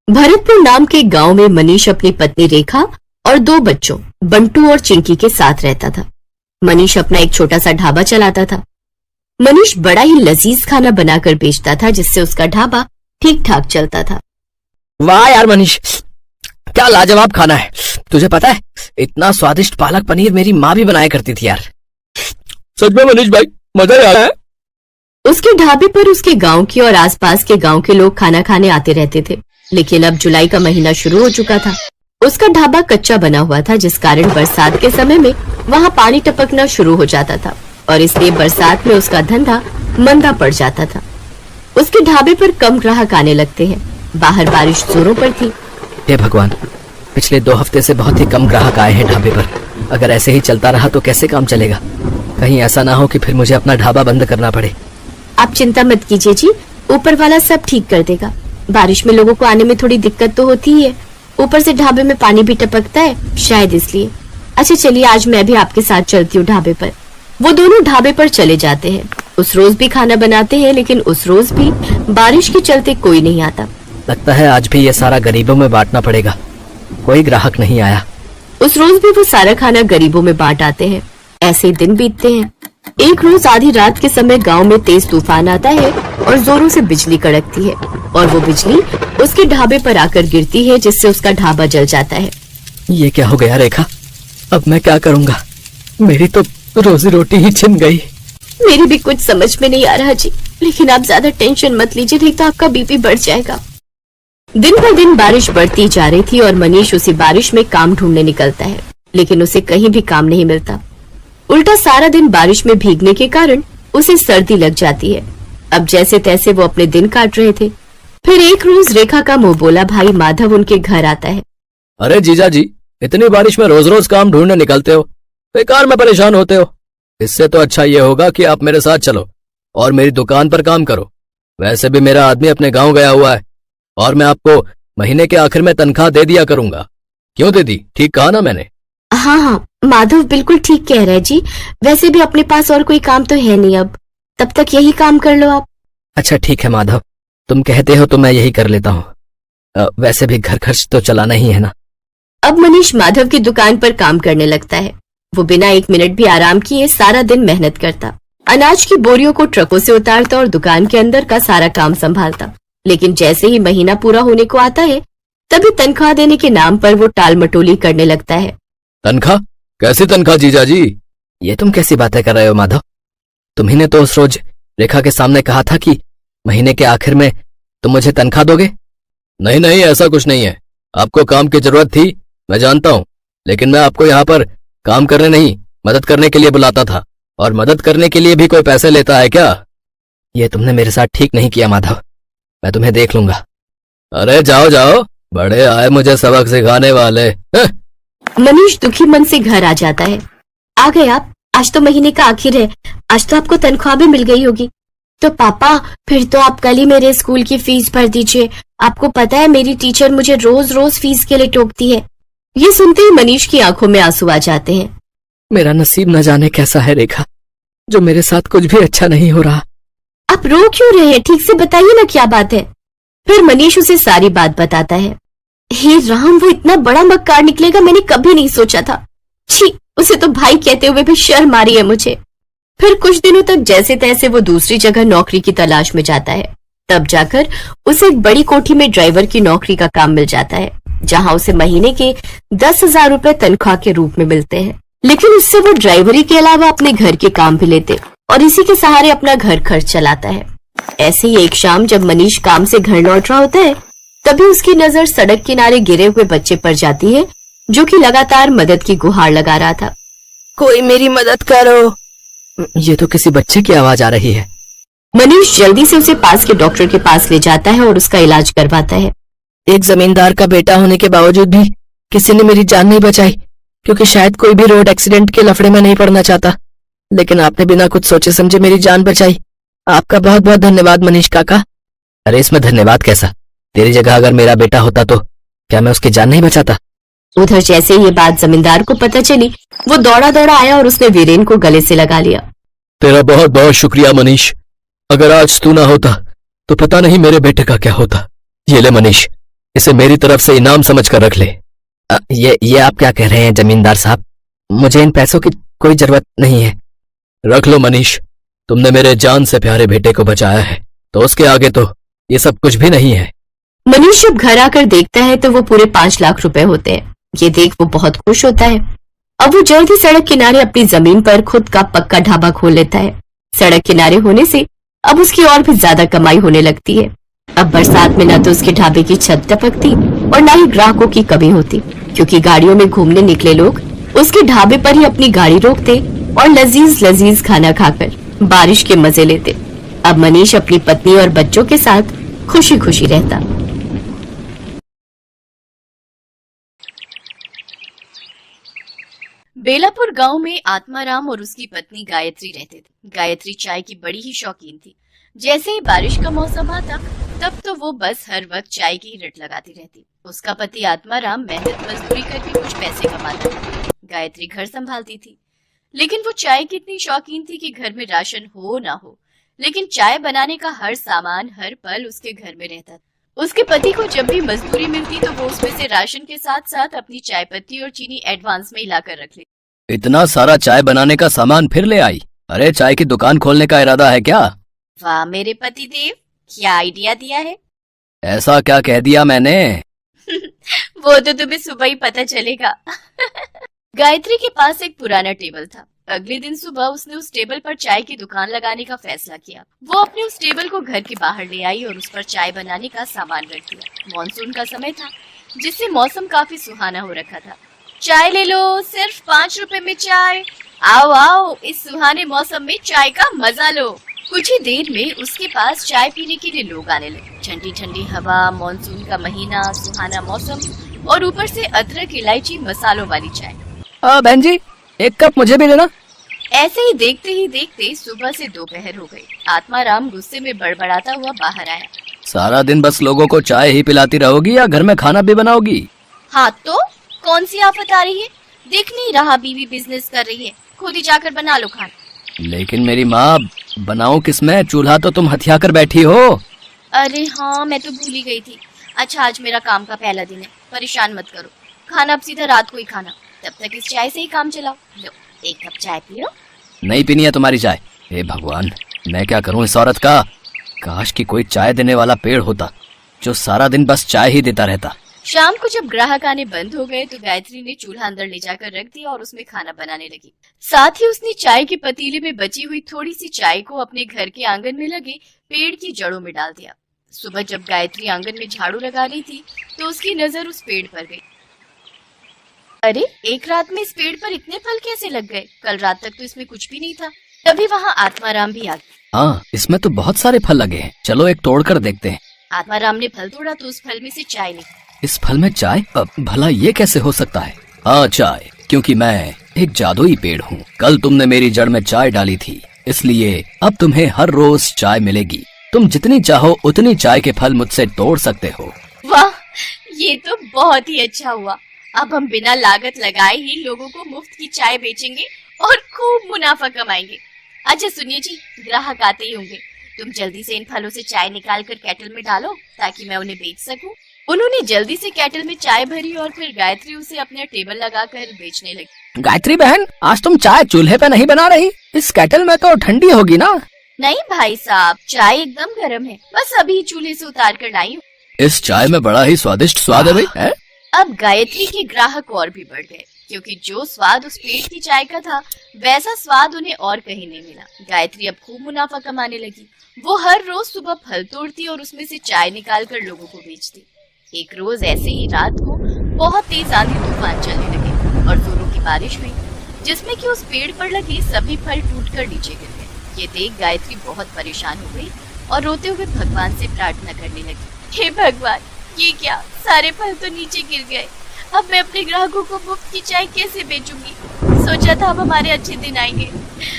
भरतपुर नाम के गांव में मनीष अपनी पत्नी रेखा और 2 बच्चों बंटू और चिंकी के साथ रहता था। मनीष अपना एक छोटा सा ढाबा चलाता था। मनीष बड़ा ही लजीज खाना बनाकर बेचता था, जिससे उसका ढाबा ठीक ठाक चलता था। वाह यार मनीष, क्या लाजवाब खाना है। तुझे पता है, इतना स्वादिष्ट पालक पनीर मेरी माँ भी बनाया करती थी यार। सच में मनीष भाई, मजा ही आ रहा है। उसके ढाबे पर उसके गांव के और आसपास के गांव के लोग खाना खाने आते रहते थे। लेकिन अब जुलाई का महीना शुरू हो चुका था। उसका ढाबा कच्चा बना हुआ था, जिस कारण बरसात के समय में वहां पानी टपकना शुरू हो जाता था और इसलिए बरसात में उसका धंधा मंदा पड़ जाता था। उसके ढाबे पर कम ग्राहक आने लगते हैं। बाहर बारिश जोरों पर थी। हे भगवान, पिछले 2 हफ्ते से बहुत ही कम ग्राहक आए हैं ढाबे पर। अगर ऐसे ही चलता रहा तो कैसे काम चलेगा। कहीं ऐसा ना हो कि फिर मुझे अपना ढाबा बंद करना पड़े। आप चिंता मत कीजिए जी, ऊपर वाला सब ठीक कर देगा। बारिश में लोगों को आने में थोड़ी दिक्कत तो होती ही है, ऊपर से ढाबे में पानी भी टपकता है, शायद इसलिए। अच्छा चलिए, आज मैं भी आपके साथ चलती हूँ ढाबे पर। वो दोनों ढाबे पर चले जाते हैं। उस रोज भी खाना बनाते हैं, लेकिन उस रोज भी बारिश के चलते कोई नहीं आता। लगता है आज भी ये सारा गरीबों में बांटना पड़ेगा। कोई ग्राहक नहीं आया। उस रोज भी वो सारा खाना गरीबों में बांट आते हैं। ऐसे दिन बीतते हैं। एक रोज आधी रात के समय गांव में तेज तूफान आता है और जोरों से बिजली कड़कती है और वो बिजली उसके ढाबे पर आकर गिरती है, जिससे उसका ढाबा जल जाता है। ये क्या हो गया रेखा, अब मैं क्या करूँगा। मेरी तो रोजी रोटी ही छिन गई। मेरी भी कुछ समझ में नहीं आ रहा जी, लेकिन आप ज्यादा टेंशन मत लीजिए, नहीं तो आपका बीपी बढ़ जाएगा। दिन पर दिन बारिश बढ़ती जा रही थी और मनीष उसी बारिश में काम ढूंढने निकलता है, लेकिन उसे कहीं भी काम नहीं मिलता। उल्टा सारा दिन बारिश में भीगने के कारण उसे सर्दी लग जाती है। अब जैसे तैसे वो अपने दिन काट रहे थे। फिर एक रोज रेखा का मुंह बोला भाई माधव उनके घर आता है। अरे जीजा जी, इतनी बारिश में रोज रोज काम ढूंढने निकलते हो, बेकार में परेशान होते हो। इससे तो अच्छा ये होगा कि आप मेरे साथ चलो और मेरी दुकान पर काम करो। वैसे भी मेरा आदमी अपने गांव गया हुआ है और मैं आपको महीने के आखिर में तनख्वाह दे दिया करूंगा। क्यों दीदी, ठीक कहा ना मैंने? हाँ हाँ, माधव बिल्कुल ठीक कह रहा है जी। वैसे भी अपने पास और कोई काम तो है नहीं अब, तब तक यही काम कर लो आप। अच्छा ठीक है माधव, तुम कहते हो तो मैं यही कर लेता हूँ। वैसे भी घर खर्च तो चलाना ही है ना। अब मनीष माधव की दुकान पर काम करने लगता है। वो बिना 1 मिनट भी आराम किए सारा दिन मेहनत करता, अनाज की बोरियों को ट्रकों से उतारता और दुकान के अंदर का सारा काम संभालता। लेकिन जैसे ही महीना पूरा होने को आता है, तभी तनख्वाह देने के नाम पर वो टाल मटोली करने लगता है। तनख्वाह? कैसी तनख्वाह जीजा जी? ये तुम कैसी बातें कर रहे हो माधव? तुम्ही ने तो उस रोज रेखा के सामने कहा था कि महीने के आखिर में तुम मुझे तनख्वाह दोगे। नहीं नहीं, ऐसा कुछ नहीं है। आपको काम की जरूरत थी, मैं जानता हूँ, लेकिन मैं आपको यहाँ पर काम करने नहीं, मदद करने के लिए बुलाता था। और मदद करने के लिए भी कोई पैसे लेता है क्या? ये तुमने मेरे साथ ठीक नहीं किया माधव, मैं तुम्हें देख लूंगा। अरे जाओ जाओ, बड़े आए मुझे सबक सिखाने वाले। मनीष दुखी मन से घर आ जाता है। आ गए आप? आज तो महीने का आखिर है, आज तो आपको तनख्वाह भी मिल गई होगी। तो पापा, फिर तो आप कल ही मेरे स्कूल की फीस भर दीजिए। आपको पता है मेरी टीचर मुझे रोज रोज फीस के लिए टोकती है। ये सुनते ही मनीष की आंखों में आंसू आ जाते हैं। मेरा नसीब न जाने कैसा है रेखा, जो मेरे साथ कुछ भी अच्छा नहीं हो रहा। आप रो क्यों रहे हैं? ठीक से बताइए ना क्या बात है। फिर मनीष उसे सारी बात बताता है। हे राम, वो इतना बड़ा मक्कार निकलेगा मैंने कभी नहीं सोचा था। छी, उसे तो भाई कहते हुए भी शर्म आ रही है मुझे। फिर कुछ दिनों तक जैसे तैसे वो दूसरी जगह नौकरी की तलाश में जाता है। तब जाकर उसे एक बड़ी कोठी में ड्राइवर की नौकरी का काम मिल जाता है, जहां उसे महीने के 10,000 रुपए तनख्वाह के रूप में मिलते हैं। लेकिन उससे वो ड्राइवरी के अलावा अपने घर के काम भी लेते और इसी के सहारे अपना घर खर्च चलाता है। ऐसे ही एक शाम जब मनीष काम से घर लौट रहा होता है, तभी उसकी नजर सड़क किनारे गिरे हुए बच्चे पर जाती है, जो कि लगातार मदद की गुहार लगा रहा था। कोई मेरी मदद करो। ये तो किसी बच्चे की आवाज आ रही है। मनीष जल्दी से उसे पास के डॉक्टर के पास ले जाता है और उसका इलाज करवाता है। एक जमींदार का बेटा होने के बावजूद भी किसी ने मेरी जान नहीं बचाई, क्योंकि शायद कोई भी रोड एक्सीडेंट के लफड़े में नहीं पड़ना चाहता। लेकिन आपने बिना कुछ सोचे समझे मेरी जान बचाई। आपका बहुत बहुत धन्यवाद मनीष काका। अरे इसमें धन्यवाद कैसा? तेरी जगह अगर मेरा बेटा होता तो क्या मैं उसकी जान नहीं बचाता? उधर जैसे ये बात जमींदार को पता चली, वो दौड़ा दौड़ा आया और उसने वीरेन को गले से लगा लिया। तेरा बहुत बहुत शुक्रिया मनीष। अगर आज तू ना होता तो पता नहीं मेरे बेटे का क्या होता। ये ले मनीष, इसे मेरी तरफ से इनाम समझकर रख ले। ये आप क्या कह रहे हैं जमींदार साहब? मुझे इन पैसों की कोई जरूरत नहीं है। रख लो मनीष, तुमने मेरे जान से प्यारे बेटे को बचाया है, तो उसके आगे तो ये सब कुछ भी नहीं है। मनीष जब घर आकर देखता है तो वो पूरे 5 लाख रुपए होते हैं। ये देख वो बहुत खुश होता है। अब वो जल्द ही सड़क किनारे अपनी जमीन पर खुद का पक्का ढाबा खोल लेता है। सड़क किनारे होने से अब उसकी और भी ज्यादा कमाई होने लगती है। अब बरसात में न तो उसके ढाबे की छत टपकती और न ही ग्राहकों की कमी होती, क्योंकि गाड़ियों में घूमने निकले लोग उसके ढाबे पर ही अपनी गाड़ी रोकते और लजीज लजीज खाना खाकर बारिश के मजे लेते। अब मनीष अपनी पत्नी और बच्चों के साथ खुशी खुशी रहता। बेलापुर गांव में आत्माराम और उसकी पत्नी गायत्री रहते थे। गायत्री चाय की बड़ी ही शौकीन थी। जैसे ही बारिश का मौसम आता तब तो वो बस हर वक्त चाय की रट लगाती रहती। उसका पति आत्माराम मेहनत मजदूरी करके कुछ पैसे कमाता था। गायत्री घर संभालती थी, लेकिन वो चाय की इतनी शौकीन थी कि घर में राशन हो ना हो, लेकिन चाय बनाने का हर सामान हर पल उसके घर में रहता था। उसके पति को जब भी मजदूरी मिलती तो वो उसमें से राशन के साथ साथ अपनी चाय पत्ती और चीनी एडवांस में हिलाकर रख लेती। इतना सारा चाय बनाने का सामान फिर ले आई? अरे चाय की दुकान खोलने का इरादा है क्या? वाह मेरे पति देव, क्या आइडिया दिया है। ऐसा क्या कह दिया मैंने? वो तो तुम्हें सुबह ही पता चलेगा। गायत्री के पास एक पुराना टेबल था। अगले दिन सुबह उसने उस टेबल पर चाय की दुकान लगाने का फैसला किया। वो अपने उस टेबल को घर के बाहर ले आई और उस पर चाय बनाने का सामान रख दिया। मॉनसून का समय था, जिससे मौसम काफी सुहाना हो रखा था। चाय ले लो, सिर्फ 5 रुपए में चाय। आओ आओ, इस सुहाने मौसम में चाय का मजा लो। कुछ ही देर में उसके पास चाय पीने के लिए लोग आने लगे। ठंडी ठंडी हवा, मॉनसून का महीना, सुहाना मौसम और ऊपर से अदरक इलायची मसालों वाली चाय। बहन जी, एक कप मुझे भी देना। ऐसे ही देखते सुबह से दोपहर हो गई। आत्माराम गुस्से में बड़बड़ाता हुआ बाहर आया। सारा दिन बस लोगों को चाय ही पिलाती रहोगी या घर में खाना भी बनाओगी? हाँ तो कौन सी आफत आ रही है? दिख नहीं रहा बीवी बिजनेस कर रही है, खुद ही जाकर बना लो खाना। लेकिन मेरी माँ, बनाऊं किसमें? चूल्हा तो तुम हथिया कर बैठी हो। अरे हाँ, मैं तो भूल ही गई थी। अच्छा, आज मेरा काम का पहला दिन है, परेशान मत करो। खाना अब सीधा रात को ही खाना, तब तक इस चाय से ही काम चलाओ। लो, एक कप चाय पियो। नहीं पीनी है तुम्हारी चाय। हे भगवान, मैं क्या करूं इस औरत का? काश कि कोई चाय देने वाला पेड़ होता जो सारा दिन बस चाय ही देता रहता। शाम को जब ग्राहक आने बंद हो गए तो गायत्री ने चूल्हा अंदर ले जाकर रख दिया और उसमें खाना बनाने लगी। साथ ही उसने चाय के पतीले में बची हुई थोड़ी सी चाय को अपने घर के आंगन में लगे पेड़ की जड़ों में डाल दिया। सुबह जब गायत्री आंगन में झाड़ू लगा रही थी तो उसकी नजर उस पेड़ पर गई। अरे, एक रात में इस पेड़ पर इतने फल कैसे लग गए? कल रात तक तो इसमें कुछ भी नहीं था। तभी वहाँ आत्माराम भी आ गया। हाँ, इसमें तो बहुत सारे फल लगे हैं, चलो एक तोड़कर देखते हैं। आत्माराम ने फल तोड़ा तो उस फल में से चाय निकली। इस फल में चाय? भला ये कैसे हो सकता है? हाँ, चाय, क्योंकि मैं एक जादुई पेड़ हूँ। कल तुमने मेरी जड़ में चाय डाली थी, इसलिए अब तुम्हें हर रोज चाय मिलेगी। तुम जितनी चाहो उतनी चाय के फल मुझसे तोड़ सकते हो। वाह, ये तो बहुत ही अच्छा हुआ। अब हम बिना लागत लगाए ही लोगों को मुफ्त की चाय बेचेंगे और खूब मुनाफा कमाएंगे। अच्छा सुनिए जी, ग्राहक आते ही होंगे, तुम जल्दी से इन फलों से चाय निकाल कर केटल में डालो ताकि मैं उन्हें बेच सकूं। उन्होंने जल्दी से केटल में चाय भरी और फिर गायत्री उसे अपने टेबल लगाकर बेचने लगी। गायत्री बहन, आज तुम चाय चूल्हे पे नहीं बना रही? इस केटल में तो ठंडी होगी ना? नहीं भाई साहब, चाय एकदम गर्म है, बस अभी चूल्हे से उतार कर लाई हूँ। इस चाय में बड़ा ही स्वादिष्ट स्वाद है भाई। है? अब गायत्री के ग्राहक और भी बढ़ गए, क्योंकि जो स्वाद उस पेड़ की चाय का था वैसा स्वाद उन्हें और कहीं नहीं मिला। गायत्री अब खूब मुनाफा कमाने लगी। वो हर रोज सुबह फल तोड़ती और उसमें से चाय निकालकर लोगों को बेचती। एक रोज ऐसे ही रात को बहुत तेज आंधी तूफान चलने लगे और जोरों की बारिश हुई, जिसमें कि उस पेड़ पर लगे सभी फल टूटकर नीचे गिर गए। ये देख गायत्री बहुत परेशान हो गई और रोते हुए भगवान से प्रार्थना करने लगी। हे भगवान, ये क्या, सारे फल तो नीचे गिर गए। अब मैं अपने ग्राहकों को मुफ्त की चाय कैसे बेचूंगी? सोचा था अब हमारे अच्छे दिन आएंगे,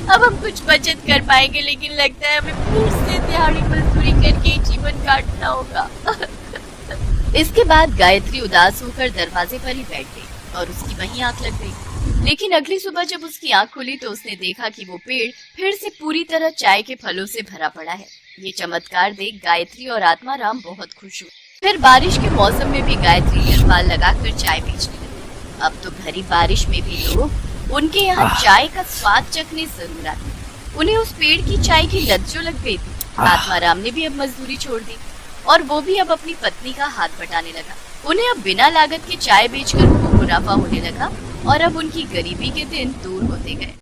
अब हम कुछ बचत कर पाएंगे, लेकिन लगता है हमें फिर से दिहाड़ी मजदूरी करके जीवन काटना होगा। इसके बाद गायत्री उदास होकर दरवाजे पर ही बैठ गई और उसकी वहीं आंख लग गई। लेकिन अगली सुबह जब उसकी आंख खुली तो उसने देखा कि वो पेड़ फिर से पूरी तरह चाय के फलों से भरा पड़ा है। ये चमत्कार देख गायत्री और आत्माराम बहुत खुश हुए। फिर बारिश के मौसम में भी गायत्री तिरपाल लगाकर चाय बेचने लगी। अब तो भरी बारिश में भी लोग उनके यहाँ चाय का स्वाद चखने जरूर आते। उन्हें उस पेड़ की चाय की लत जो लग गई थी। आत्माराम ने भी अब मजदूरी छोड़ दी और वो भी अब अपनी पत्नी का हाथ बटाने लगा। उन्हें अब बिना लागत के चाय बेचकर खूब मुनाफा होने लगा और अब उनकी गरीबी के दिन दूर होते गए।